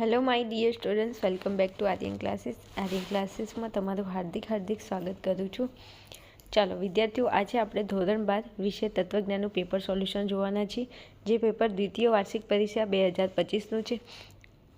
Hello my dear students, welcome back to Aryan classes. Aryan ક્લાસીસમાં તમારું હાર્દિક સ્વાગત કરું છું. ચાલો વિદ્યાર્થીઓ, આજે આપણે ધોરણ 12 વિષય તત્વજ્ઞાનનું પેપર સોલ્યુશન જોવાના છીએ, જે પેપર દ્વિતીય વાર્ષિક પરીક્ષા 2025નું છે.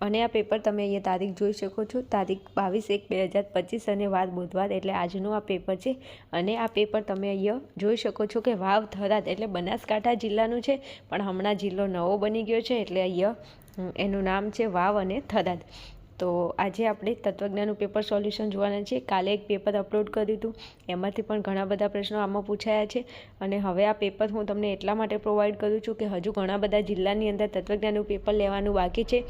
અને આ પેપર તમે અહીંયા તારીખ જોઈ શકો છો, તારીખ 22/1/2025 અને વાર બુધવાર, એટલે આજનું આ પેપર છે. અને આ પેપર તમે અહીંયા જોઈ શકો છો કે વાવ થરાદ એટલે બનાસકાંઠા જિલ્લાનું છે, પણ હમણાં જિલ્લો નવો બની ગયો છે, એટલે અહીંયા એનું નામ છે વાવ અને થરાદ. તો આજે આપણે તત્વજ્ઞાનનું પેપર સોલ્યુશન જોવાના છે. કાલે એક પેપર અપલોડ કર્યું હતું, એમાંથી પણ ઘણા બધા પ્રશ્નો આમાં પૂછાયા છે. અને હવે આ પેપર હું તમને એટલા માટે પ્રોવાઈડ કરું છું કે હજુ ઘણા બધા જિલ્લાની અંદર તત્વજ્ઞાનનું પેપર લેવાનું બાકી છે.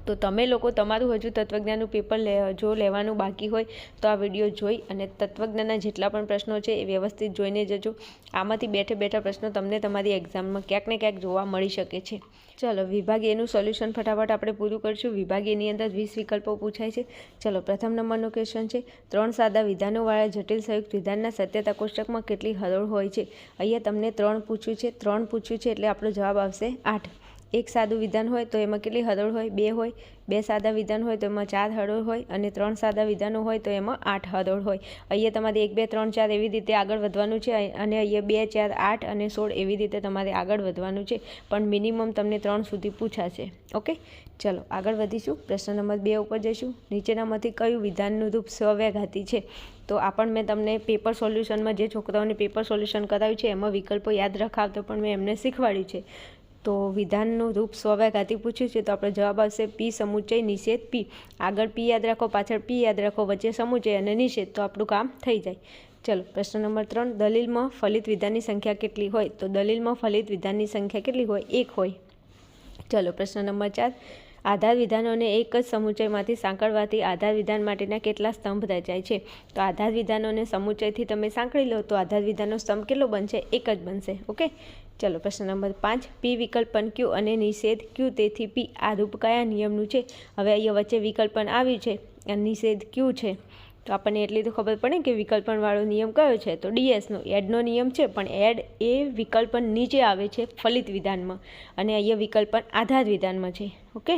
તો તમે લોકો તમારું હજુ તત્વજ્ઞાનનું પેપર જો લેવાનું બાકી હોય તો આ વિડીયો જોઈ અને તત્વજ્ઞાનના જેટલા પણ પ્રશ્નો છે એ વ્યવસ્થિત જોઈને જજો. આમાંથી બેઠા પ્રશ્નો તમને તમારી એક્ઝામમાં ક્યાંક ને ક્યાંક જોવા મળી શકે છે. ચલો વિભાગ એનું સોલ્યુશન ફટાફટ આપણે પૂરું કરીશું. વિભાગ એની અંદર 20 વિકલ્પો પૂછાય છે. ચલો પ્રથમ નંબરનો ક્વેશ્ચન છે, 3 સાદા વિધાનોવાળા જટિલ સંયુક્ત વિધાનના સત્યતા કોષ્ટકમાં કેટલી હરોળ હોય છે? અહીંયા તમને 3 પૂછ્યું છે. 3 પૂછ્યું છે એટલે આપણો જવાબ આવશે 8. એક સાદું વિધાન હોય તો એમાં કેટલી હરોળ હોય? 2 હોય. 2 સાદા વિધાન હોય તો એમાં 4 હરોળ હોય, અને 3 સાદા વિધાનો હોય તો એમાં 8 હરોળ હોય. અહીંયા તમારે 1 2 3 4 એવી રીતે આગળ વધવાનું છે, અને અહીંયા 2 4 8 અને 16 એવી રીતે તમારે આગળ વધવાનું છે, પણ મિનિમમ તમને 3 સુધી પૂછાશે. ઓકે, ચલો આગળ વધીશું. પ્રશ્ન નંબર 2 ઉપર જઈશું. નીચેનામાંથી કયું વિધાનનું રૂપ સ્વવ્યાઘાતી છે? તો આ પણ મેં તમને પેપર સોલ્યુશનમાં જે છોકરાઓને પેપર સોલ્યુશન કરાવ્યું છે એમાં વિકલ્પો યાદ રખાવતો પણ મેં એમને શીખવાડ્યું છે. તો વિધાનનું રૂપ સ્વવ્યાઘાતી પૂછ્યું છે તો આપણો જવાબ આવશે પી સમુચય નિષેધ પી. આગળ પી યાદ રાખો, પાછળ પી યાદ રાખો, વચ્ચે સમુચય અને નિષેધ, તો આપણું કામ થઈ જાય. ચલો પ્રશ્ન નંબર 3, દલીલમાં ફલિત વિધાનની સંખ્યા કેટલી હોય? તો દલીલમાં ફલિત વિધાનની સંખ્યા કેટલી હોય? 1 હોય. ચલો પ્રશ્ન નંબર 4, આધાર વિધાનોને એક જ સમુચયમાંથી સાંકળવાથી આધાર વિધાન માટેના કેટલા સ્તંભ રચાય છે? તો આધાર વિધાનોને સમુચયથી તમે સાંકળી લો તો આધાર વિધાનનો સ્તંભ કેટલો બનશે? 1 જ બનશે. ઓકે, ચલો પ્રશ્ન નંબર 5, પી વિકલ્પન ક્યુ અને નિષેધ ક્યુ, તેથી પી આ રૂપ કયા નિયમનું છે? હવે અહીંયા વચ્ચે વિકલ્પન આવ્યું છે અને નિષેધ ક્યુ છે, તો આપણને એટલી તો ખબર પડે કે વિકલ્પનવાળો નિયમ કયો છે? તો ડીએસનો, એડનો નિયમ છે, પણ એડ એ વિકલ્પન નીચે આવે છે ફલિત વિધાનમાં, અને અહીંયા વિકલ્પન આધાર વિધાનમાં છે. ઓકે,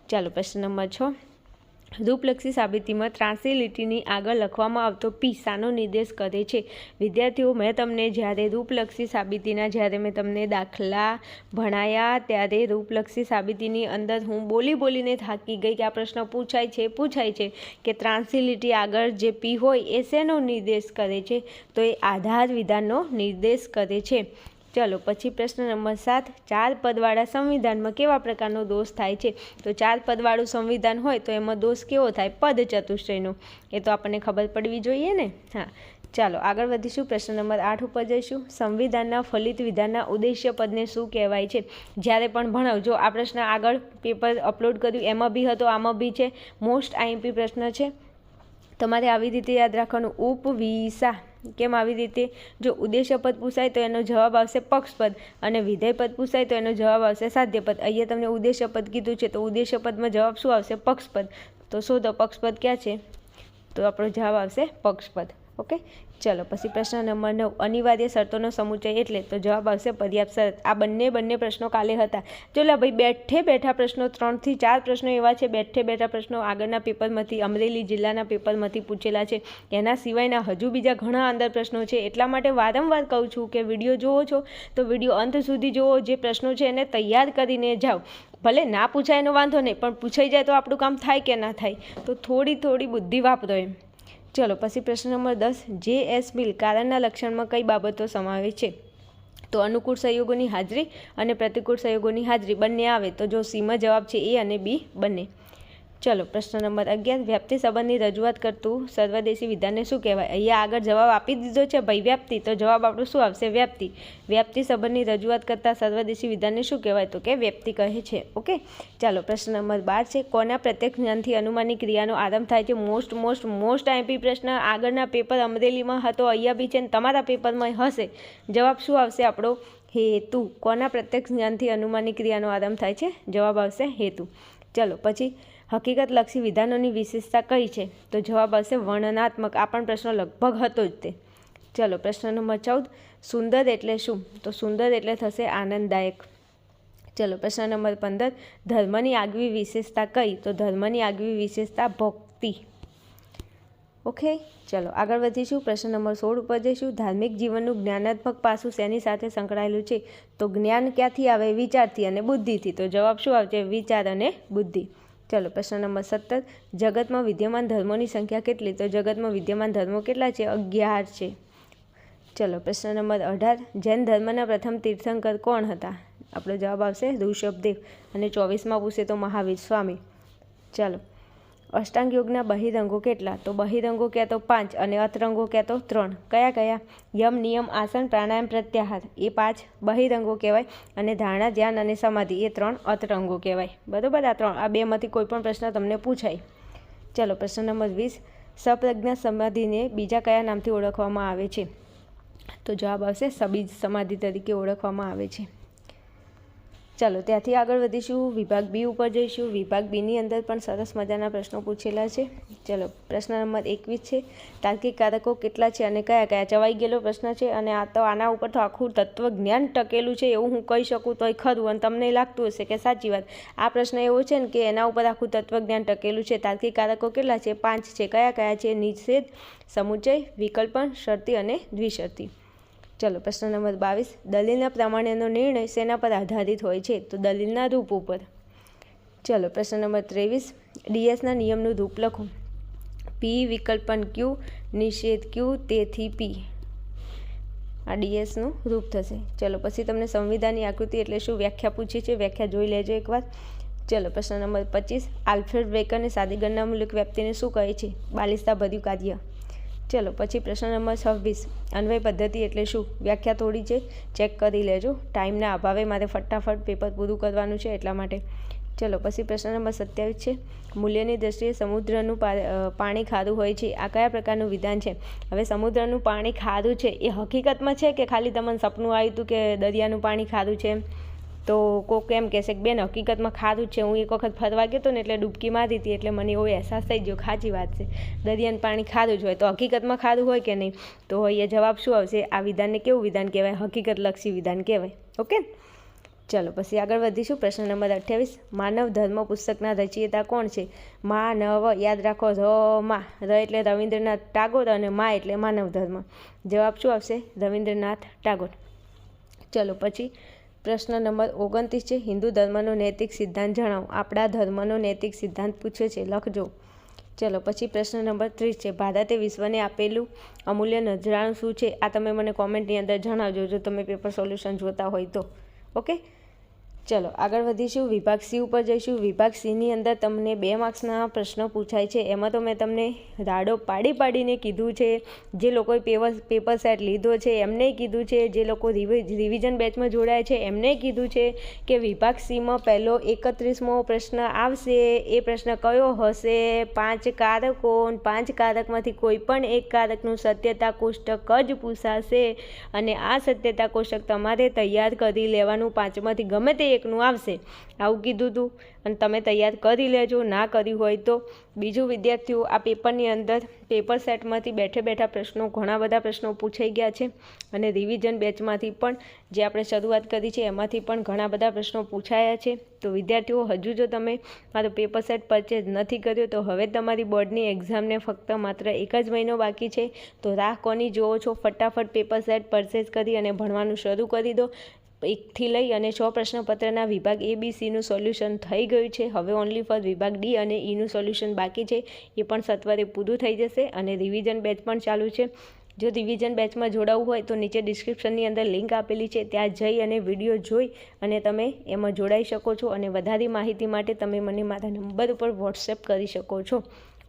ચાલો પ્રશ્ન નંબર 6, રૂપલક્ષી સાબિતીમાં ત્રાંસી લીટીની આગળ લખવામાં આવતો પી શાનો નિર્દેશ કરે છે? વિદ્યાર્થીઓ, મેં તમને જ્યારે રૂપલક્ષી સાબિતીના જ્યારે મેં તમને દાખલા ભણાયા ત્યારે રૂપલક્ષી સાબિતીની અંદર હું બોલીને થાકી ગઈ કે આ પ્રશ્ન પૂછાય છે કે ત્રાંસી લીટી આગળ જે પી હોય એ શેનો નિર્દેશ કરે છે? તો એ આધાર વિધાનનો નિર્દેશ કરે છે. ચલો પછી પ્રશ્ન નંબર 7, 4 પદવાળા સંવિધાનમાં કેવા પ્રકારનો દોષ થાય છે? તો 4 પદવાળું સંવિધાન હોય તો એમાં દોષ કેવો થાય? પદ ચતુષ્ટયનો. એ તો આપણને ખબર પડવી જોઈએ ને. હા, ચાલો આગળ વધીશું. પ્રશ્ન નંબર 8 ઉપર જઈશું. સંવિધાનના ફલિત વિધાનના ઉદ્દેશ્ય પદને શું કહેવાય છે? જ્યારે પણ ભણાવજો, આ પ્રશ્ન આગળ પેપર અપલોડ કર્યું એમાં બી હતો, આમાં બી છે. મોસ્ટ આઈએમપી પ્રશ્ન છે. તમારે આવી રીતે યાદ રાખવાનું, ઉપવિશા. કેમ આવી રીતે? જો ઉદ્દેશ્ય પદ પૂછાય તો એનો જવાબ આવશે પક્ષપદ, અને વિધેય પદ પૂછાય તો એનો જવાબ આવશે સાધ્ય પદ. અહીંયા તમને ઉદ્દેશ્ય પદ કીધું છે તો ઉદ્દેશ્ય પદમાં જવાબ શું આવશે? પક્ષપદ. તો શોધો પક્ષપદ ક્યાં છે? તો આપણો જવાબ આવશે પક્ષપદ. ઓકે, ચલો પછી પ્રશ્ન નંબર 9, અનિવાર્ય શરતોનો સમુચય એટલે? તો જવાબ આવશે પર્યાપ્ત શરત. આ બંને પ્રશ્નો કાલે હતા. ચલો ભાઈ બેઠા પ્રશ્નો 3 થી 4 પ્રશ્નો એવા છે બેઠા પ્રશ્નો આગળના પેપરમાંથી, અમરેલી જિલ્લાના પેપરમાંથી પૂછેલા છે. એના સિવાયના હજુ બીજા ઘણા અંદર પ્રશ્નો છે. એટલા માટે વારંવાર કહું છું કે વિડીયો જોવો છો તો વિડીયો અંત સુધી જોવો. જે પ્રશ્નો છે એને તૈયાર કરીને જાઓ. ભલે ના પૂછાય એનો વાંધો નહીં, પણ પૂછાઈ જાય તો આપણું કામ થાય કે ના થાય? તો થોડી બુદ્ધિ વાપરો એમ. ચલો પછી પ્રશ્ન નંબર 10, જે.એસ. મિલ કારણના લક્ષણમાં કઈ બાબતો સમાવે છે? તો અનુકૂળ સંયોગોની હાજરી અને પ્રતિકૂળ સંયોગોની હાજરી બંને આવે. તો જો સીમાં જવાબ છે એ અને બી બંને. ચલો પ્રશ્ન નંબર 11, વ્યાપ્તિ સંબંધની રજૂઆત કરતું સર્વદેશી વિધાનને શું કહેવાય? અહીંયા આગળ જવાબ આપી દીધો છે ભાઈ વ્યાપ્તિ, તો જવાબ આપણું શું આવશે? વ્યાપ્તિ. વ્યાપ્તિ સંબંધની રજૂઆત કરતા સર્વદેશી વિધાનને શું કહેવાય? તો કે વ્યાપ્તિ કહે છે. ઓકે, ચાલો પ્રશ્ન નંબર 12 છે, કોના પ્રત્યક્ષ જ્ઞાનથી અનુમાનની ક્રિયાનો આરંભ થાય છે? મોસ્ટ આઈપી પ્રશ્ન આગળના પેપર અમરેલીમાં હતો, અહીંયા બી છે, ને તમારા પેપરમાં હશે. જવાબ શું આવશે આપણો? હેતુ. કોના પ્રત્યક્ષ જ્ઞાનથી અનુમાનની ક્રિયાનો આરંભ થાય છે? જવાબ આવશે હેતુ. ચલો પછી હકીકતલક્ષી વિધાનોની વિશેષતા કઈ છે? તો જવાબ આવશે વર્ણનાત્મક. આ પણ પ્રશ્ન લગભગ હતો જ તે. ચલો પ્રશ્ન નંબર 14, સુંદર એટલે શું? તો સુંદર એટલે થશે આનંદદાયક. ચલો પ્રશ્ન નંબર 15, ધર્મની આગવી વિશેષતા કઈ? તો ધર્મની આગવી વિશેષતા ભક્તિ. ઓકે, ચલો આગળ વધીશું. પ્રશ્ન નંબર 16 ઉપર જઈશું. ધાર્મિક જીવનનું જ્ઞાનાત્મક પાસું શેની સાથે સંકળાયેલું છે? તો જ્ઞાન ક્યાંથી આવે? વિચારથી અને બુદ્ધિથી. તો જવાબ શું આવશે? વિચાર અને બુદ્ધિ. ચલો પ્રશ્ન નંબર 17, જગતમાં વિદ્યમાન ધર્મોની સંખ્યા કેટલી? તો જગતમાં વિદ્યમાન ધર્મો કેટલા છે? 11 છે. ચલો પ્રશ્ન નંબર 18, જૈન ધર્મના પ્રથમ તીર્થંકર કોણ હતા? આપણો જવાબ આવશે ઋષભદેવ. અને 24માં પૂછે તો મહાવીર સ્વામી. ચાલો, અષ્ટાંગ યોગના બહિરંગો કેટલા? તો બહિરંગો ક્યાં તો 5 અને અતરંગો ક્યાં તો 3. કયા કયા? યમ, નિયમ, આસન, પ્રાણાયામ, પ્રત્યાહાર એ 5 બહિરંગો કહેવાય. અને ધારણા, ધ્યાન અને સમાધિ એ 3 અતરંગો કહેવાય. બરાબર, આ બેમાંથી કોઈ પણ પ્રશ્ન તમને પૂછાય. ચાલો પ્રશ્ન નંબર 20, સપ્રજ્ઞા સમાધિને બીજા કયા નામથી ઓળખવામાં આવે છે? તો જવાબ આવશે સબીજ સમાધિ તરીકે ઓળખવામાં આવે છે. ચાલો ત્યાંથી આગળ વધીશું. વિભાગ બી ઉપર જઈશું. વિભાગ બીની અંદર પણ સરસ મજાના પ્રશ્નો પૂછેલા છે. ચલો પ્રશ્ન નંબર 21 છે, તાર્કિક કારકો કેટલા છે અને કયા કયા? ચવાઈ ગયેલો પ્રશ્ન છે અને આના ઉપર તો આખું તત્વજ્ઞાન ટકેલું છે એવું હું કહી શકું તોય ખરું. અને તમને લાગતું હશે કે સાચી વાત, આ પ્રશ્ન એવો છે ને કે એના ઉપર આખું તત્વજ્ઞાન ટકેલું છે. તાર્કિક કારકો કેટલા છે? 5 છે. કયા કયા છે? નિષેધ, સમુચય, વિકલ્પન, શરતી અને દ્વિશરતી. ચલો પ્રશ્ન નંબર 22, દલીલના પ્રમાણેનો નિર્ણય શેના પર આધારિત હોય છે? તો દલીલના રૂપ ઉપર. ચલો પ્રશ્ન નંબર 23, ડીએસના નિયમનું રૂપ લખો. પી વિકલ્પન ક્યુ, નિષેધ ક્યુ, તેથી પી. આ ડીએસનું રૂપ થશે. ચલો પછી તમને સંવિધાનની આકૃતિ એટલે શું વ્યાખ્યા પૂછી છે, વ્યાખ્યા જોઈ લેજો એકવાર. ચલો પ્રશ્ન નંબર 25, આલ્ફ્રેડ વેકરને સાદી ગણનામૂલક વ્યાપ્તિને શું કહે છે? બાલિશતાભર્યું કાર્ય. ચલો પછી પ્રશ્ન નંબર 26, અન્વય પદ્ધતિ એટલે શું? વ્યાખ્યા થોડી છે, ચેક કરી લેજો. ટાઈમના અભાવે મારે ફટાફટ પેપર પૂરું કરવાનું છે એટલા માટે. ચલો પછી પ્રશ્ન નંબર 27 છે, મૂલ્યની દ્રષ્ટિએ સમુદ્રનું પાણી ખારું હોય છે, આ કયા પ્રકારનું વિધાન છે? હવે સમુદ્રનું પાણી ખારું છે એ હકીકતમાં છે કે ખાલી તમને સપનું આવ્યું હતું કે દરિયાનું પાણી ખારું છે? તો કોક એમ કહેશે કે બેન હકીકતમાં ખારું જ છે, હું એક વખત ફરવા ગયો હતો ને એટલે ડૂબકી મારી હતી એટલે મને એવો અહેસાસ થઈ ગયો. સાચી વાત છે, દરિયાનું પાણી ખારું જ હોય. તો હકીકતમાં ખારું હોય કે નહીં? તો અહીંયા જવાબ શું આવશે? આ વિધાનને કેવું વિધાન કહેવાય? હકીકતલક્ષી વિધાન કહેવાય. ઓકે, ચલો પછી આગળ વધીશું. પ્રશ્ન નંબર 28, માનવ ધર્મ પુસ્તકના રચયિતા કોણ છે? માનવ, યાદ રાખો, ર એટલે રવિન્દ્રનાથ ટાગોર અને મા એટલે માનવ ધર્મ. જવાબ શું આવશે? રવિન્દ્રનાથ ટાગોર. ચલો પછી પ્રશ્ન નંબર 29 છે, હિન્દુ ધર્મનો નૈતિક સિદ્ધાંત જણાવો. આપણા ધર્મનો નૈતિક સિદ્ધાંત પૂછે છે, લખજો. ચલો પછી પ્રશ્ન નંબર 30 છે, ભારતે વિશ્વને આપેલું અમૂલ્ય નજરાણું શું છે? આ તમે મને કોમેન્ટની અંદર જણાવજો જો તમે પેપર સોલ્યુશન જોતા હોય તો. ઓકે, ચલો આગળ વધીશું. વિભાગ સી ઉપર જઈશું. વિભાગ સીની અંદર તમને 2 માર્ક્સના પ્રશ્નો પૂછાય છે. એમાં તો મેં તમને રાડો પાડીને કીધું છે. જે લોકોએ પેપર સેટ લીધો છે એમને કીધું છે, જે લોકો રિવિઝન બેચમાં જોડાય છે એમને કીધું છે કે વિભાગ સીમાં પહેલો 31મો પ્રશ્ન આવશે. એ પ્રશ્ન કયો હશે? 5 કારકો, 5 કારકમાંથી કોઈ પણ એક કારકનું સત્યતા કોષ્ટક જ પૂછાશે અને આ સત્યતા કોષ્ટક તમારે તૈયાર કરી લેવાનું. 5માંથી ગમે તે એકનું આવશે આવું કીધું હતું અને તમે તૈયાર કરી લેજો. ના કર્યું હોય તો બીજું, વિદ્યાર્થીઓ આ પેપરની અંદર પેપર સેટમાંથી બેઠા પ્રશ્નો, ઘણા બધા પ્રશ્નો પૂછાઈ ગયા છે અને રિવિઝન બેચમાંથી પણ જે આપણે શરૂઆત કરી છે એમાંથી પણ ઘણા બધા પ્રશ્નો પૂછાયા છે. તો વિદ્યાર્થીઓ હજુ જો તમે મારો પેપર સેટ પરચેઝ નથી કર્યો તો હવે તમારી બોર્ડની એક્ઝામને ફક્ત માત્ર 1 જ મહિનો બાકી છે. તો રાહ કોની જોવો છો? ફટાફટ પેપર સેટ પરચેઝ કરી અને ભણવાનું શરૂ કરી દો. 1થી લઈ અને 100 પ્રશ્નપત્રના વિભાગ ABC નું સોલ્યુશન થઈ ગયું છે. હવે ઓનલી ફોર વિભાગ ડી અને ઈનું સોલ્યુશન બાકી છે. એ પણ સત્વરે પૂરું થઈ જશે અને રિવિઝન બેચ પણ ચાલુ છે. જો રિવિઝન બેચમાં જોડાવવું હોય તો નીચે ડિસ્ક્રિપ્શનની અંદર લિંક આપેલી છે, ત્યાં જઈ અને વિડીયો જોઈ અને તમે એમાં જોડાઈ શકો છો અને વધારે માહિતી માટે તમે મને મારા નંબર ઉપર વોટ્સએપ કરી શકો છો.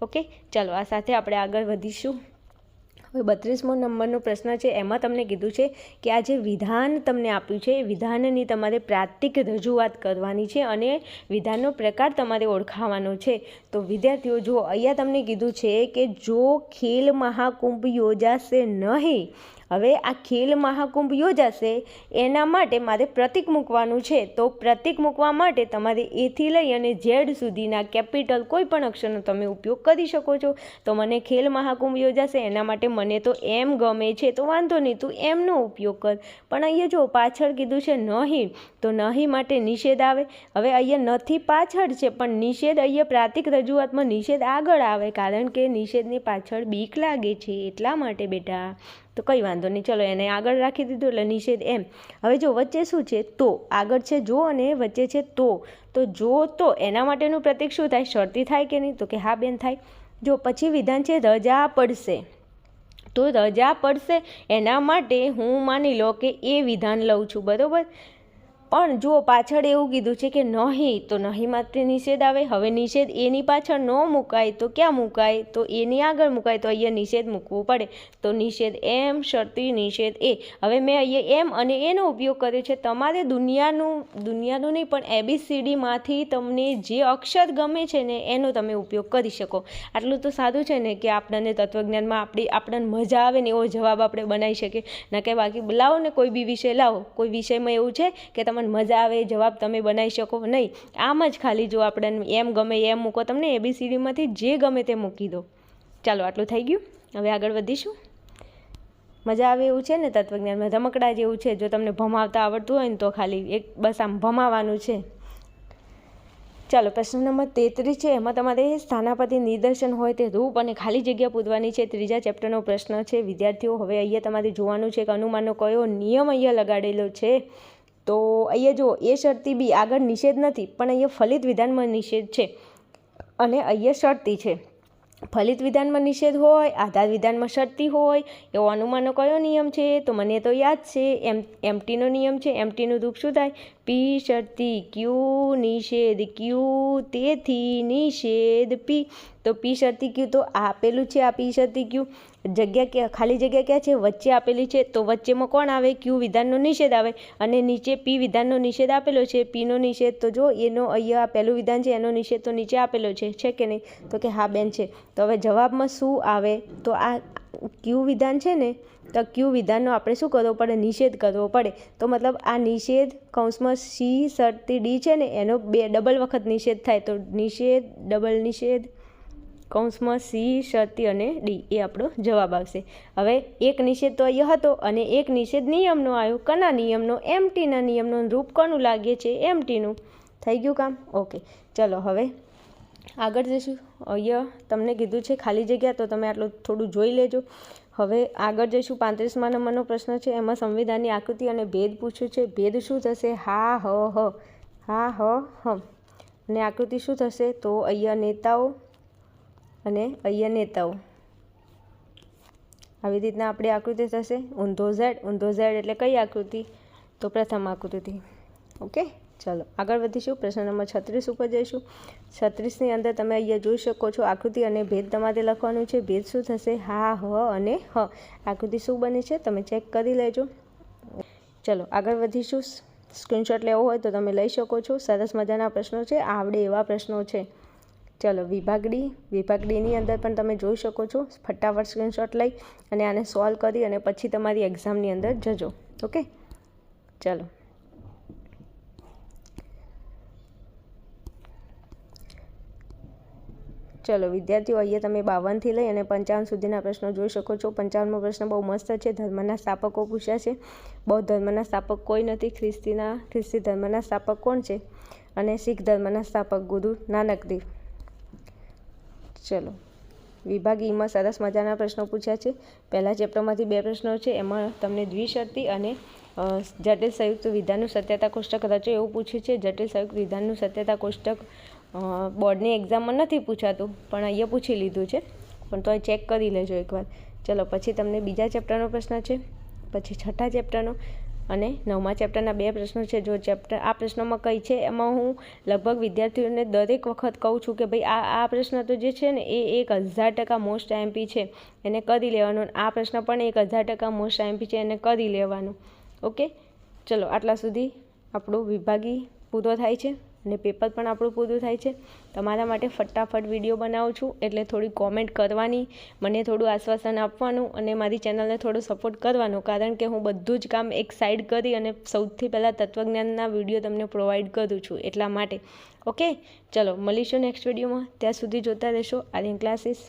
ઓકે, ચાલો આ સાથે આપણે આગળ વધીશું. હવે 32મો નંબરનો પ્રશ્ન છે. એમાં તમને કીધું છે કે આ જે વિધાન તમને આપ્યું છે એ વિધાનની તમારે પ્રાતિક રજૂઆત કરવાની છે અને વિધાનનો પ્રકાર તમારે ઓળખાવાનો છે. તો વિદ્યાર્થીઓ જો અહીંયા તમને કીધું છે કે જો ખેલ મહાકુંભ યોજાશે નહીં હવે આ ખેલ મહાકુંભ યોજાશે એના માટે મારે પ્રતીક મૂકવાનું છે. તો પ્રતીક મૂકવા માટે તમારે એથી લઈ અને ઝેડ સુધીના કેપિટલ કોઈ પણ અક્ષરનો તમે ઉપયોગ કરી શકો છો. તો મને ખેલ મહાકુંભ યોજાશે એના માટે મને તો એમ ગમે છે, તો વાંધો નહીં, તું એમનો ઉપયોગ કર. પણ અહીંયા જો પાછળ કીધું છે નહીં, તો નહીં માટે નિષેધ આવે. હવે અહીંયા નથી પાછળ છે, પણ નિષેધ અહીંયા પ્રાતિક રજૂઆતમાં નિષેધ આગળ આવે, કારણ કે નિષેધની પાછળ બીક લાગે છે એટલા માટે બેટા. તો કંઈ વાંધો નહીં, ચલો એને આગળ રાખી દીધું એટલે નિષેધ એમ. હવે જો વચ્ચે શું છે, તો આગળ છે જો અને વચ્ચે છે તો જો તો એના માટેનું પ્રતીક શું થાય, શરતી થાય કે નહીં, તો કે હા બેન થાય. જો પછી વિધાન છે રજા પડશે, તો રજા પડશે એના માટે હું માની લો કે એ વિધાન લઉં છું, બરાબર. પણ જો પાછળ એવું કીધું છે કે નહીં, તો નહીં માટે નિષેધ આવે. હવે નિષેધ એની પાછળ ન મુકાય તો ક્યાં મુકાય, તો એની આગળ મુકાય, તો અહીંયા નિષેધ મૂકવું પડે. તો નિષેધ એમ, શરતી નિષેધ એ. હવે મેં અહીંયા એમ અને એનો ઉપયોગ કર્યો છે. તમારે દુનિયાનું નહીં પણ ABCDમાંથી તમને જે અક્ષર ગમે છે ને એનો તમે ઉપયોગ કરી શકો. આટલું તો સારું છે ને કે આપણને તત્વજ્ઞાનમાં આપણને મજા આવે ને એવો જવાબ આપણે બનાવી શકીએ. ના કે બાકી લાવો ને કોઈ બી વિષય લાવો, કોઈ વિષયમાં એવું છે કે તમને મજા આવે જવાબ તમે બનાવી શકો નહીં. આમ જ ખાલી જો આપણે એમ ગમે એમ મૂકો, તમને ABCDમાંથી જે ગમે તે મૂકી દો. ચાલો આટલું થઈ ગયું. હવે આગળ વધીશું. મજા આવે એવું છે ને તત્વજ્ઞાનમાં, રમકડા જેવું છે. જો તમને ભમાવતા આવડતું હોય ને તો ખાલી એક બસ આમ ભમાવાનું છે. ચાલો પ્રશ્ન નંબર 33 છે. એમાં તમારે સ્થાનાપતિ નિદર્શન હોય તે રૂપ અને ખાલી જગ્યા પૂરવાની છે. ત્રીજા ચેપ્ટરનો પ્રશ્ન છે વિદ્યાર્થીઓ. હવે અહીંયા તમારે જોવાનું છે કે અનુમાનનો કયો નિયમ અહીંયા લગાડેલો છે. તો અહીંયા જો એ શરતી બી આગળ નિષેધ નથી, પણ અહીંયા ફલિત વિધાનમાં નિષેધ છે અને અહીંયા શરતી છે. ફલિત વિધાનમાં નિષેધ હોય, આધાર વિધાનમાં શરતી હોય, એવો અનુમાનનો કયો નિયમ છે, તો મને તો યાદ છે એમટીનો નિયમ છે. એમટીનું રૂપ શું થાય, પી શરતી ક્યુ નિષેધ ક્યુ, તેથી નિષેધ પી. તો પી શરતી ક્યુ તો આપેલું છે, આ પી શરતી ક્યુ. જગ્યા ખાલી જગ્યા ક્યાં છે, વચ્ચે આપેલી છે, તો વચ્ચેમાં કોણ આવે, ક્યુ વિધાનનો નિષેધ આવે અને નીચે પી વિધાનનો નિષેધ આપેલો છે. પીનો નિષેધ તો જો એનો અહીંયા પહેલું વિધાન છે, એનો નિષેધ તો નીચે આપેલો છે કે નહીં, તો કે હા બેન છે. તો હવે જવાબમાં શું આવે, તો આ ક્યુ વિધાન છે ને, તો ક્યુ વિધાનનો આપણે શું કરવો પડે, નિષેધ કરવો પડે. તો મતલબ આ નિષેધ કૌંસમાં સી શરતી ડી છે ને એનો ડબલ વખત નિષેધ થાય. તો નિષેધ ડબલ નિષેધ કૌંસમાં સી શરતી અને ડી એ આપણો જવાબ આવશે. હવે એક નિષેધ તો અહીંયા હતો અને એક નિષેધ નિયમનો આવ્યો. કના નિયમનો, એમટીના નિયમનો. રૂપ કોનું લાગે છે, એમટીનું. થઈ ગયું કામ. ઓકે ચલો હવે આગળ જઈશું. અહીંયા તમને કીધું છે ખાલી જગ્યા, તો તમે આટલું થોડું જોઈ લેજો. હવે આગળ જઈશું. 35મા નંબરનો પ્રશ્ન છે. એમાં સંવિધાનની આકૃતિ અને ભેદ પૂછ્યું છે. ભેદ શું થશે, હા હ. અને આકૃતિ શું થશે, તો અહીંયા નેતાઓ અને અહીંયા નેતાઓ. આવી રીતના આપણી આકૃતિ થશે. ઊંધો ઝેડ એટલે કઈ આકૃતિ, તો પ્રથમ આકૃતિ. ઓકે ચલો આગળ વધીશું. પ્રશ્ન નંબર 36 ઉપર જઈશું. 36ની અંદર તમે અહીંયા જોઈ શકો છો આકૃતિ અને ભેદ તમારે લખવાનું છે. ભેદ શું થશે, હા હ અને હ. આકૃતિ શું બની છે તમે ચેક કરી લેજો. ચલો આગળ વધીશું. સ્ક્રીનશોટ લેવો હોય તો તમે લઈ શકો છો. સરસ મજાના પ્રશ્નો છે, આવડે એવા પ્રશ્નો છે. ચલો વિભાગ ડીની અંદર પણ તમે જોઈ શકો છો. ફટાફટ સ્ક્રીનશોટ લઈ અને આને સોલ્વ કરી અને પછી તમારી એક્ઝામની અંદર જજો. ઓકે ચલો વિદ્યાર્થીઓ, અહીંયા તમે 52થી લઈ અને 55 સુધીના પ્રશ્નો જોઈ શકો છો. 55મો પ્રશ્ન બહુ મસ્ત છે. ધર્મના સ્થાપકો પૂછ્યા છે. બૌદ્ધ ધર્મના સ્થાપક કોઈ નથી. ખ્રિસ્તી ધર્મના સ્થાપક કોણ છે, અને શીખ ધર્મના સ્થાપક ગુરુ નાનક દેવ. ચલો વિભાગ ઈમાં સરસ મજાના પ્રશ્નો પૂછ્યા છે. પહેલા ચેપ્ટરમાંથી 2 પ્રશ્નો છે. એમાં તમને દ્વિશરતી અને જટિલ સંયુક્ત વિધાનનું સત્યતા કોષ્ટક રચો એવું પૂછ્યું છે. જટિલ સંયુક્ત વિધાનનું સત્યતા કોષ્ટક બોર્ડની એક્ઝામમાં નથી પૂછાતું, પણ અહીંયા પૂછી લીધું છે, પણ તો ચેક કરી લેજો એકવાર. ચલો પછી તમને બીજા ચેપ્ટરનો પ્રશ્ન છે, પછી છઠ્ઠા ચેપ્ટરનો અને 9મા ચેપ્ટરના 2 પ્રશ્નો છે. જો આ પ્રશ્નોમાં કઈ છે એમાં હું લગભગ વિદ્યાર્થીઓને દરેક વખત કહું છું કે ભાઈ આ પ્રશ્ન તો જે છે ને એ 1000% મોસ્ટ આઈએમપી છે, એને કરી લેવાનું. આ પ્રશ્ન પણ 1000% મોસ્ટ આઈએમપી છે, એને કરી લેવાનું. ઓકે ચલો આટલા સુધી આપણો વિભાગી પૂરો થાય છે. અને પેપર પણ આપણું પૂરું થાય છે. તમારા માટે ફટાફટ વિડીયો બનાવું છું, એટલે થોડી કોમેન્ટ કરવાની, મને થોડું આશ્વાસન આપવાનું અને મારી ચેનલને થોડો સપોર્ટ કરવાનો, કારણ કે હું બધું જ કામ એક સાઈડ કરી અને સૌથી પહેલાં તત્વજ્ઞાનના વિડીયો તમને પ્રોવાઈડ કરું છું, એટલા માટે. ઓકે, ચલો મળીશું નેક્સ્ટ વિડીયોમાં. ત્યાં સુધી જોતા રહેશો આર્યન ક્લાસીસ.